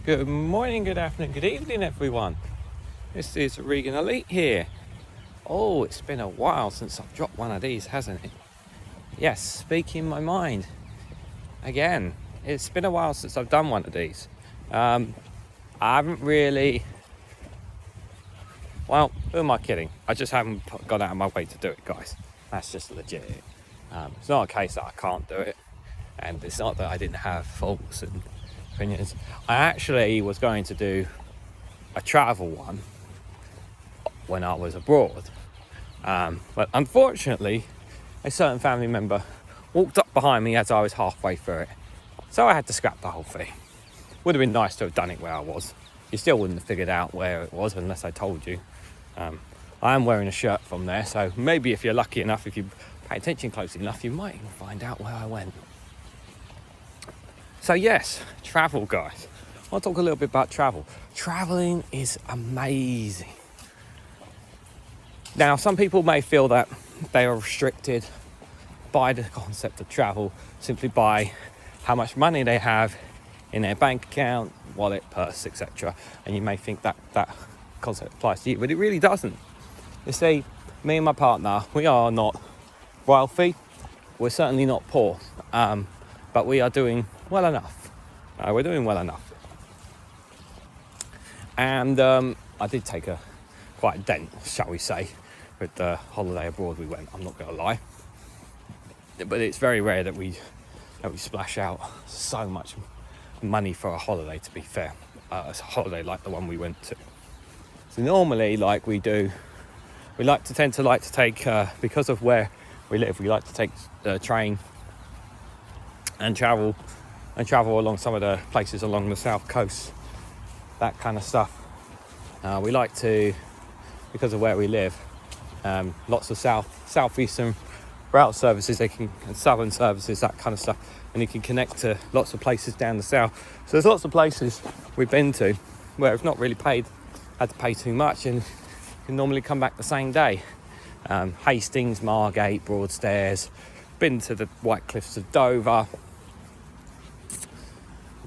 Good morning, good afternoon, good evening, everyone. This is Regan Elite here. Oh, it's been a while since I've dropped one of these, hasn't it? Yes, speaking my mind. Again, it's been a while since I've done one of these. I haven't really... Well, who am I kidding? I just haven't gone out of my way to do it, guys. That's just legit. It's not a case that I can't do it. And it's not that I didn't have faults and opinions. I actually was going to do a travel one when I was abroad. But unfortunately, a certain family member walked up behind me as I was halfway through it. So I had to scrap the whole thing. Would have been nice to have done it where I was. You still wouldn't have figured out where it was unless I told you. I am wearing a shirt from there, so maybe if you're lucky enough, if you pay attention closely enough, you might even find out where I went. So yes, travel, guys. I'll talk a little bit about travel. Traveling is amazing. Now, some people may feel that they are restricted by the concept of travel simply by how much money they have in their bank account, wallet, purse, etc. And you may think that that concept applies to you, but it really doesn't. You see, me and my partner, we are not wealthy. We're certainly not poor, but we are doing well enough. We're doing well enough. And I did take quite a dent, shall we say, with the holiday abroad we went, I'm not going to lie. But it's very rare that we splash out so much money for a holiday, to be fair. It's a holiday like the one we went to. So normally, like we do, we tend to take, because of where we live, we like to take the train and travel along some of the places along the south coast, that kind of stuff. We like to, because of where we live, lots of southeastern route services, and southern services, that kind of stuff, and you can connect to lots of places down the south. So there's lots of places we've been to where I've not really had to pay too much, and you can normally come back the same day. Hastings, Margate, Broadstairs, been to the White Cliffs of Dover,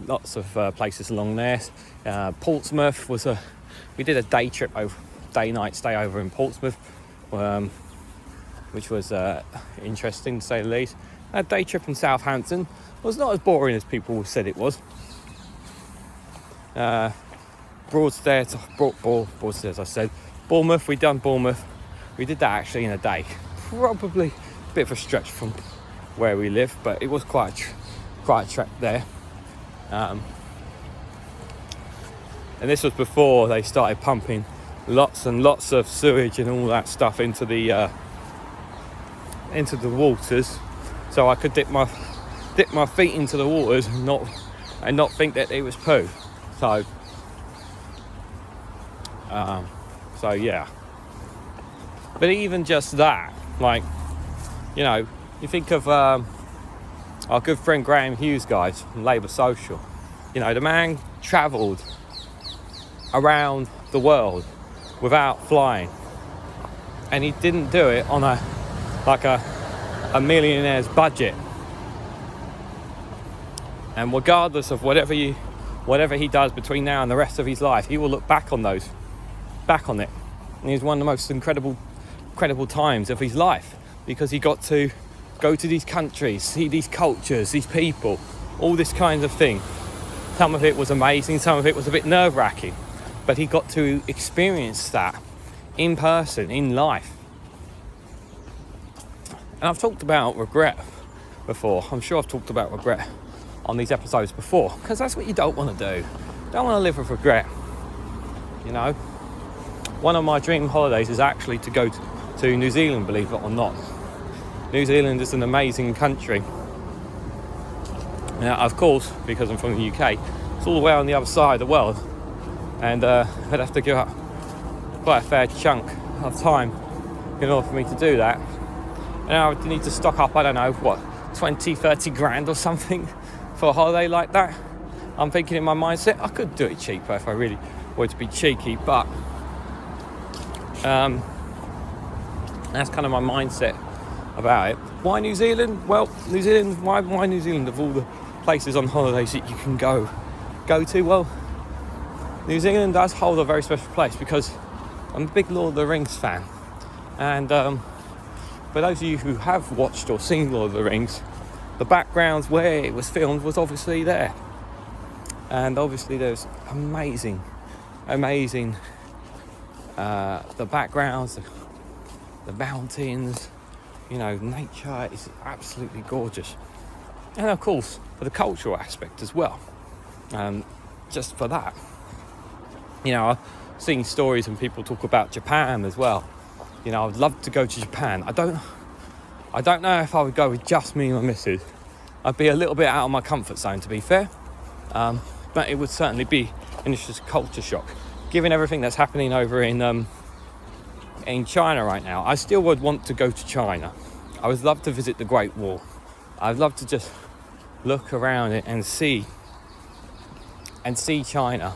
lots of places along there. Portsmouth we did a day-night stay over in Portsmouth, which was interesting to say the least. A day trip in Southampton was not as boring as people said it was. Broadstairs, I said. Bournemouth, we'd done Bournemouth. We did that actually in a day. Probably a bit of a stretch from where we live, but it was quite a trek there. And this was before they started pumping lots and lots of sewage and all that stuff into the waters, so I could dip my feet into the waters and not think that it was poo. So yeah. But even just that, like, you think of our good friend Graham Hughes, guys, from Labour Social. The man travelled around the world without flying, and he didn't do it on a millionaire's budget. And regardless of whatever he does between now and the rest of his life, he will look back on it. And it was one of the most incredible times of his life, because he got to go to these countries, see these cultures, these people, all this kind of thing. Some of it was amazing, some of it was a bit nerve-wracking, but he got to experience that in person, in life. And I've talked about regret before. I'm sure I've talked about regret on these episodes before, because that's what you don't want to do. You don't want to live with regret. One of my dream holidays is actually to go to New Zealand, believe it or not. New Zealand is an amazing country. Now, of course, because I'm from the UK, it's all the way on the other side of the world, and I'd have to give up quite a fair chunk of time in order for me to do that. And I would need to stock up, 20-30 grand or something for a holiday like that. I'm thinking in my mindset, I could do it cheaper if I really wanted to be cheeky, but that's kind of my mindset about it. Why New Zealand? Well, New Zealand. Why New Zealand of all the places on holidays that you can go to? Well, New Zealand does hold a very special place because I'm a big Lord of the Rings fan. And for those of you who have watched or seen Lord of the Rings, the backgrounds where it was filmed was obviously there. And obviously there's amazing, the backgrounds, the mountains, nature is absolutely gorgeous. And of course, for the cultural aspect as well. Just for that. I've seen stories and people talk about Japan as well. I would love to go to Japan. I don't know if I would go with just me and my missus. I'd be a little bit out of my comfort zone, to be fair. But it would certainly be an interesting culture shock. Given everything that's happening over in China right now, I still would want to go to China. I would love to visit the Great Wall. I'd love to just look around it and see China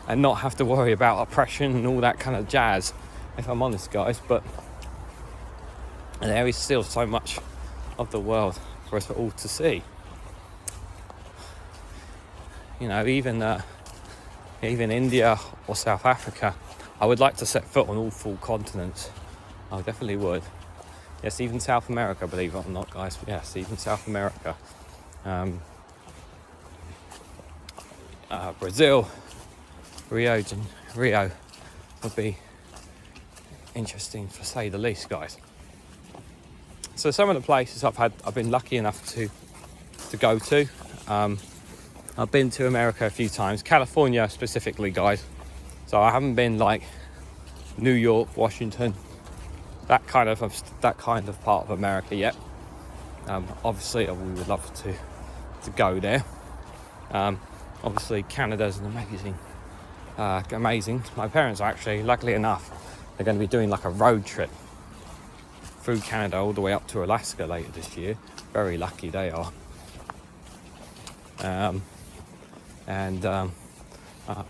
and not have to worry about oppression and all that kind of jazz, if I'm honest, guys. But there is still so much of the world for us all to see. Even India or South Africa, I would like to set foot on all 4 continents. I definitely would. Yes, even South America, believe it or not, guys. Yes, even South America. Brazil, Rio would be interesting, to say the least, guys. So some of the places I've been lucky enough to go to. I've been to America a few times, California specifically, guys. So I haven't been like New York, Washington, that kind of part of America yet. Obviously, we would love to go there. Obviously, Canada's an amazing. My parents are actually, luckily enough, they're going to be doing like a road trip through Canada all the way up to Alaska later this year. Very lucky they are.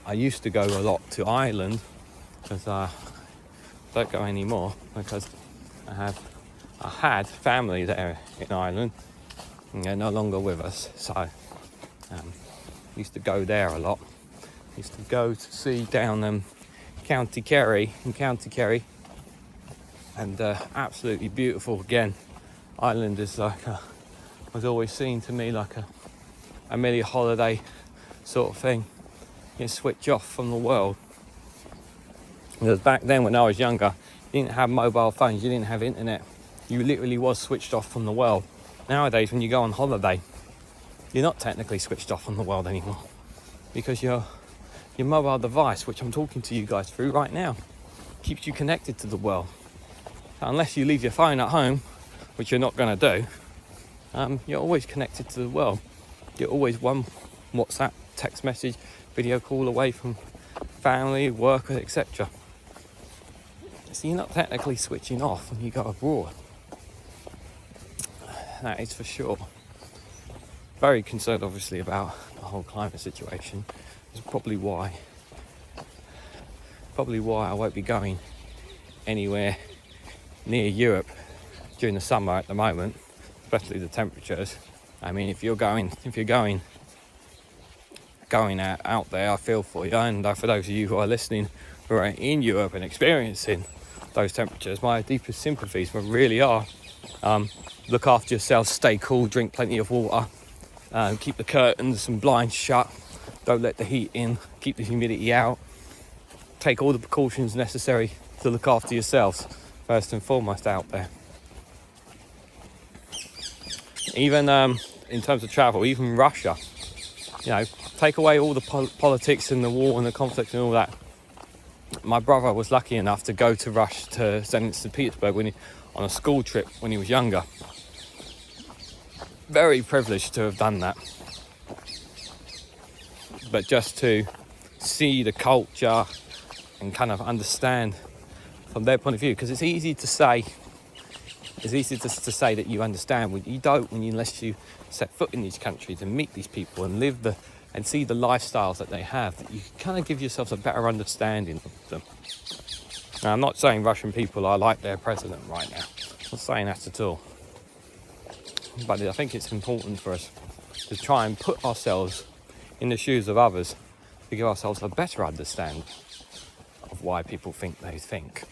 I used to go a lot to Ireland, because I don't go anymore because I had family there in Ireland, and they're no longer with us. So used to go there a lot. Used to go to see down County Kerry, and absolutely beautiful. Again, Ireland is was always seen to me like a mini holiday sort of thing. You switch off from the world. Because back then, when I was younger, you didn't have mobile phones, you didn't have internet. You literally was switched off from the world. Nowadays, when you go on holiday, you're not technically switched off from the world anymore, because your mobile device, which I'm talking to you guys through right now, keeps you connected to the world. So unless you leave your phone at home, which you're not going to do, you're always connected to the world. You're always one WhatsApp, text message, video call away from family, work, etc. So you're not technically switching off when you go abroad. That is for sure. Very concerned, obviously, about the whole climate situation. It's probably why I won't be going anywhere near Europe during the summer at the moment, especially the temperatures. I mean, if you're going out there, I feel for you. And for those of you who are listening who are in Europe and experiencing those temperatures, my deepest sympathies really are. Look after yourself, stay cool, drink plenty of water, keep the curtains and blinds shut, don't let the heat in, keep the humidity out, take all the precautions necessary to look after yourselves first and foremost out there. Even in terms of travel, even Russia, take away all the politics and the war and the conflict and all that. My brother was lucky enough to go to Russia, to St. Petersburg on a school trip when he was younger. Very privileged to have done that. But just to see the culture and kind of understand from their point of view, because it's easy to say that you understand, when you don't, unless you set foot in these countries and meet these people and live and see the lifestyles that they have, that you kind of give yourself a better understanding of them. Now, I'm not saying Russian people are like their president right now. I'm not saying that at all. But I think it's important for us to try and put ourselves in the shoes of others to give ourselves a better understanding of why people think they think.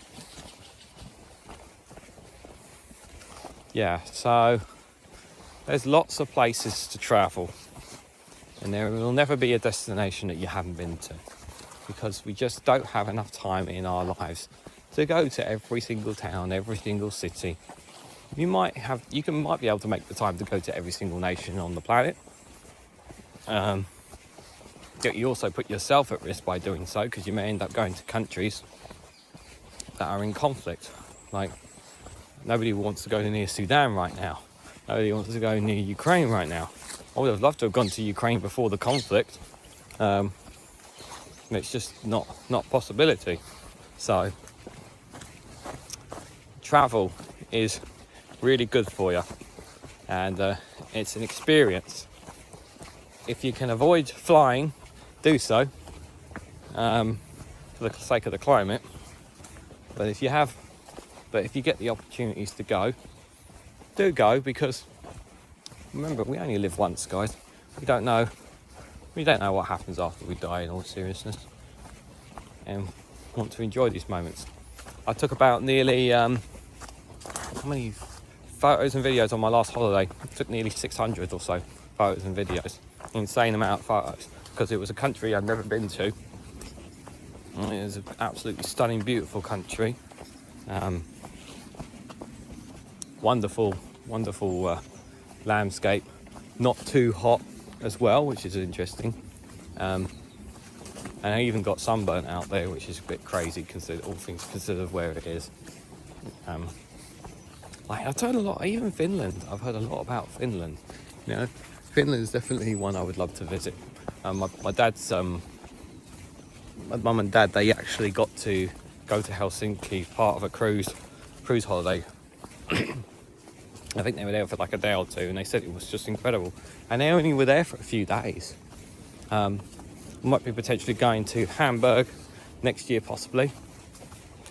Yeah, so there's lots of places to travel, and there will never be a destination that you haven't been to, because we just don't have enough time in our lives to go to every single town, every single city. You might be able to make the time to go to every single nation on the planet. Yet you also put yourself at risk by doing so, because you may end up going to countries that are in conflict. Like, nobody wants to go near Sudan right now. Nobody wants to go near Ukraine right now. I would have loved to have gone to Ukraine before the conflict. It's just not a possibility. So travel is really good for you, and it's an experience. If you can avoid flying, do so, for the sake of the climate. But if you get the opportunities to go, do go, because remember, we only live once, guys. We don't know what happens after we die, in all seriousness, and want to enjoy these moments. I took about nearly how many photos and videos on my last holiday? I took nearly 600 or so photos and videos. Insane amount of photos, because it was a country I'd never been to. It was an absolutely stunning, beautiful country. Wonderful landscape. Not too hot as well, which is interesting. And I even got sunburnt out there, which is a bit crazy, consider all things considered where it is. I've heard a lot, even Finland. I've heard a lot about Finland. You know, Finland is definitely one I would love to visit. My dad's, my mum and dad, they actually got to go to Helsinki, part of a cruise holiday. I think they were there for like a day or two, and they said it was just incredible. And they only were there for a few days. Might be potentially going to Hamburg next year, possibly,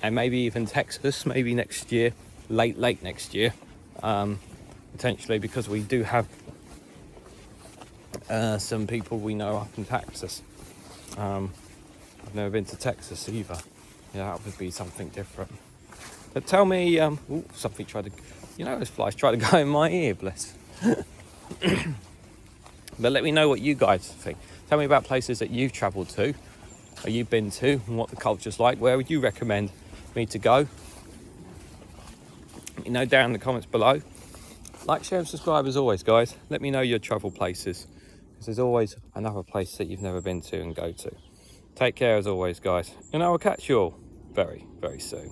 and maybe even Texas, maybe next year, late next year, potentially, because we do have some people we know up in Texas. I've never been to Texas either. Yeah, that would be something different. But tell me, something tried to, those flies tried to go in my ear, bless. But let me know what you guys think. Tell me about places that you've travelled to, or you've been to, and what the culture's like. Where would you recommend me to go? Let me know down in the comments below. Like, share and subscribe as always, guys. Let me know your travel places, because there's always another place that you've never been to and go to. Take care as always, guys, and I will catch you all very, very soon.